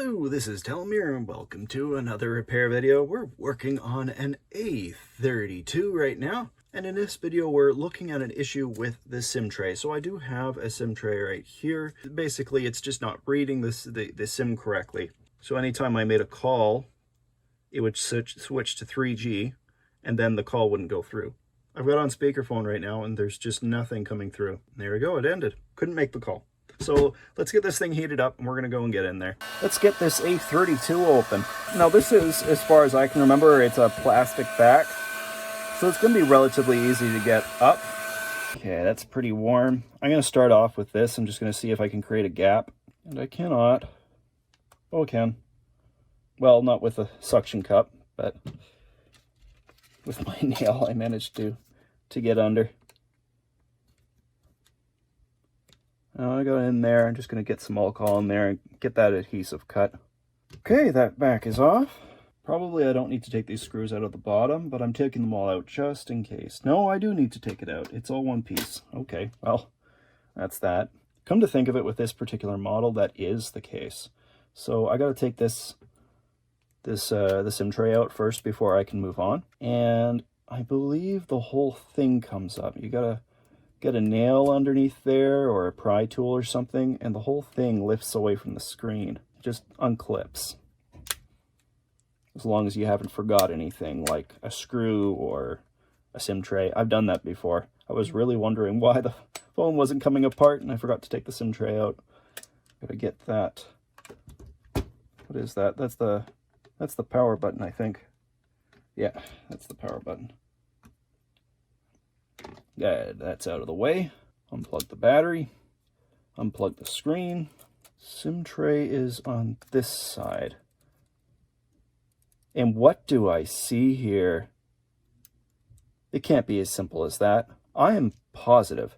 Hello, this is Telmir and welcome to another repair video. We're working on an A32 right now, and in this video we're looking at an issue with the SIM tray. So I do have a SIM tray right here. Basically it's just not reading the SIM correctly. So anytime I made a call, it would switch to 3G and then the call wouldn't go through. I've got on speakerphone right now and there's just nothing coming through. There we go, it ended. Couldn't make the call. So let's get this thing heated up and we're going to go and get in there. Let's get this A32 open. Now this is, as far as I can remember, it's a plastic back. So it's going to be relatively easy to get up. Okay, that's pretty warm. I'm going to start off with this. I'm just going to see if I can create a gap. And I cannot. Oh, I can. Well, not with a suction cup, but with my nail I managed to get under. I got in there. I'm just going to get some alcohol in there and get that adhesive cut. Okay, that back is off. Probably I don't need to take these screws out of the bottom, but I'm taking them all out just in case. No, I do need to take it out. It's all one piece. Okay, well, that's that. Come to think of it, with this particular model, that is the case. So I got to take the SIM tray out first before I can move on. And I believe the whole thing comes up. You got to get a nail underneath there or a pry tool or something, and the whole thing lifts away from the screen. It just unclips. As long as you haven't forgot anything like a screw or a SIM tray. I've done that before. I was really wondering why the phone wasn't coming apart and I forgot to take the SIM tray out. Gotta get that. What is that? That's the power button, I think. Yeah, that's the power button. That's out of the way. Unplug the battery. Unplug the screen. SIM tray is on this side. And what do I see here? It can't be as simple as that. I am positive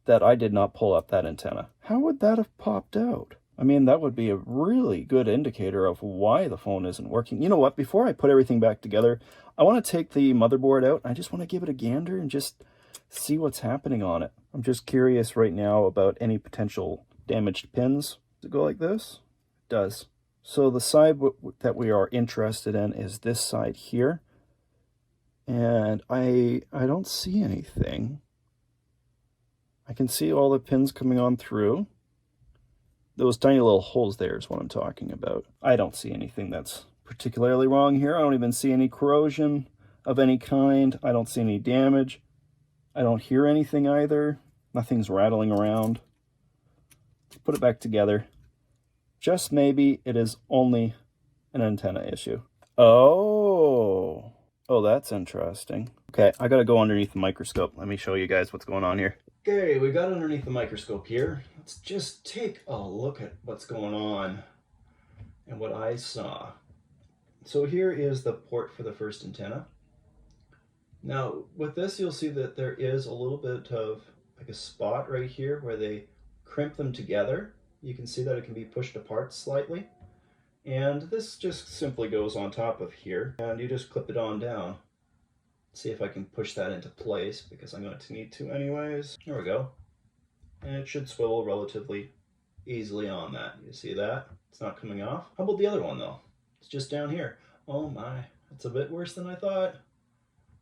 that I did not pull up that antenna. How would that have popped out? I mean, that would be a really good indicator of why the phone isn't working. You know what? Before I put everything back together, I want to take the motherboard out. I just want to give it a gander and just see what's happening on it. I'm just curious right now about any potential damaged pins. Does it go like this? It does. So the side that we are interested in is this side here. And I don't see anything. I can see all the pins coming on through. Those tiny little holes there is what I'm talking about. I don't see anything that's particularly wrong here. I don't even see any corrosion of any kind. I don't see any damage. I don't hear anything either. Nothing's rattling around. Let's put it back together. Just maybe it is only an antenna issue. Oh, that's interesting. Okay, I gotta go underneath the microscope. Let me show you guys what's going on here. Okay, we got underneath the microscope here. Let's just take a look at what's going on and what I saw. So here is the port for the first antenna. Now with this you'll see that there is a little bit of like a spot right here where they crimp them together. You can see that it can be pushed apart slightly. And this just simply goes on top of here and you just clip it on down. See if I can push that into place because I'm going to need to anyways. There we go. And it should swivel relatively easily on that. You see that? It's not coming off. How about the other one though? It's just down here. Oh my, it's a bit worse than I thought.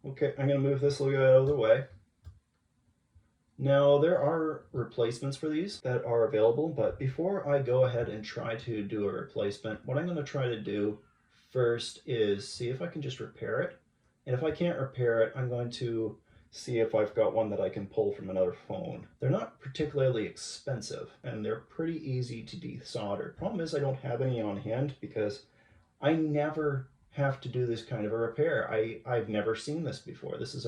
Okay, I'm going to move this little guy out of the way. Now there are replacements for these that are available, but before I go ahead and try to do a replacement, what I'm going to try to do first is see if I can just repair it. And if I can't repair it, I'm going to see if I've got one that I can pull from another phone. They're not particularly expensive and they're pretty easy to desolder. Problem is I don't have any on hand because I never have to do this kind of a repair. I've never seen this before. This is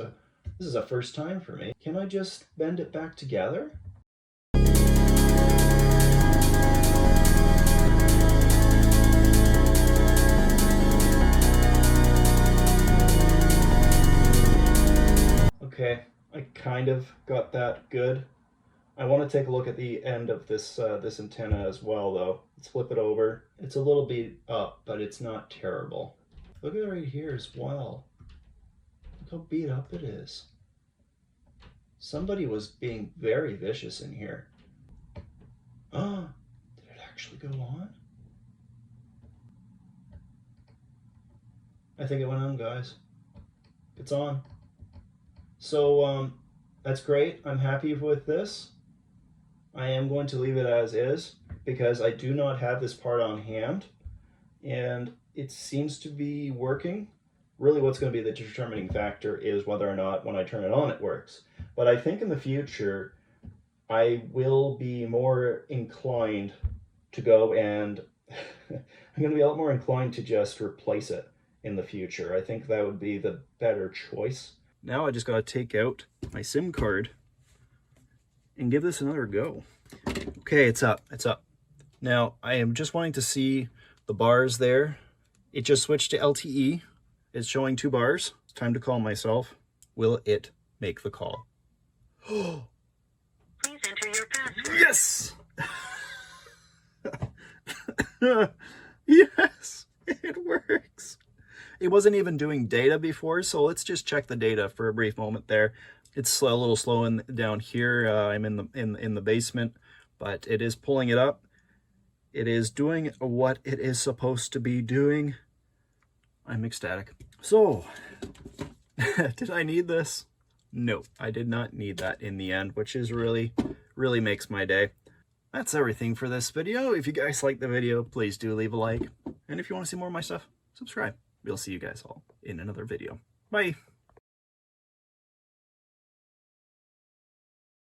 a first time for me. Can I just bend it back together? Okay, I kind of got that good. I want to take a look at the end of this this antenna as well though. Let's flip it over. It's a little beat up, but it's not terrible. Look at it right here as well. Look how beat up it is. Somebody was being very vicious in here. Did it actually go on? think it went on, guys. It's on. So that's great. I'm happy with this. I am going to leave it as is because I do not have this part on hand, and it seems to be working. Really what's going to be the determining factor is whether or not when I turn it on it works. But I think in the future I will be more inclined to go and I'm going to be a lot more inclined to just replace it in the future. I think that would be the better choice. Now I just got to take out my SIM card and give this another go. Okay, it's up. It's up. Now I am just wanting to see the bars there. It just switched to LTE. It's showing 2 bars. It's time to call myself. Will it make the call? Please enter your password. Yes! Yes, it works. It wasn't even doing data before, so let's just check the data for a brief moment there. It's a little slow down here. I'm in the basement, but it is pulling it up. It is doing what it is supposed to be doing. I'm ecstatic. So, did I need this? No, I did not need that in the end, which is really makes my day. That's everything for this video. If you guys like the video, please do leave a like. And if you want to see more of my stuff, subscribe. We'll see you guys all in another video. Bye.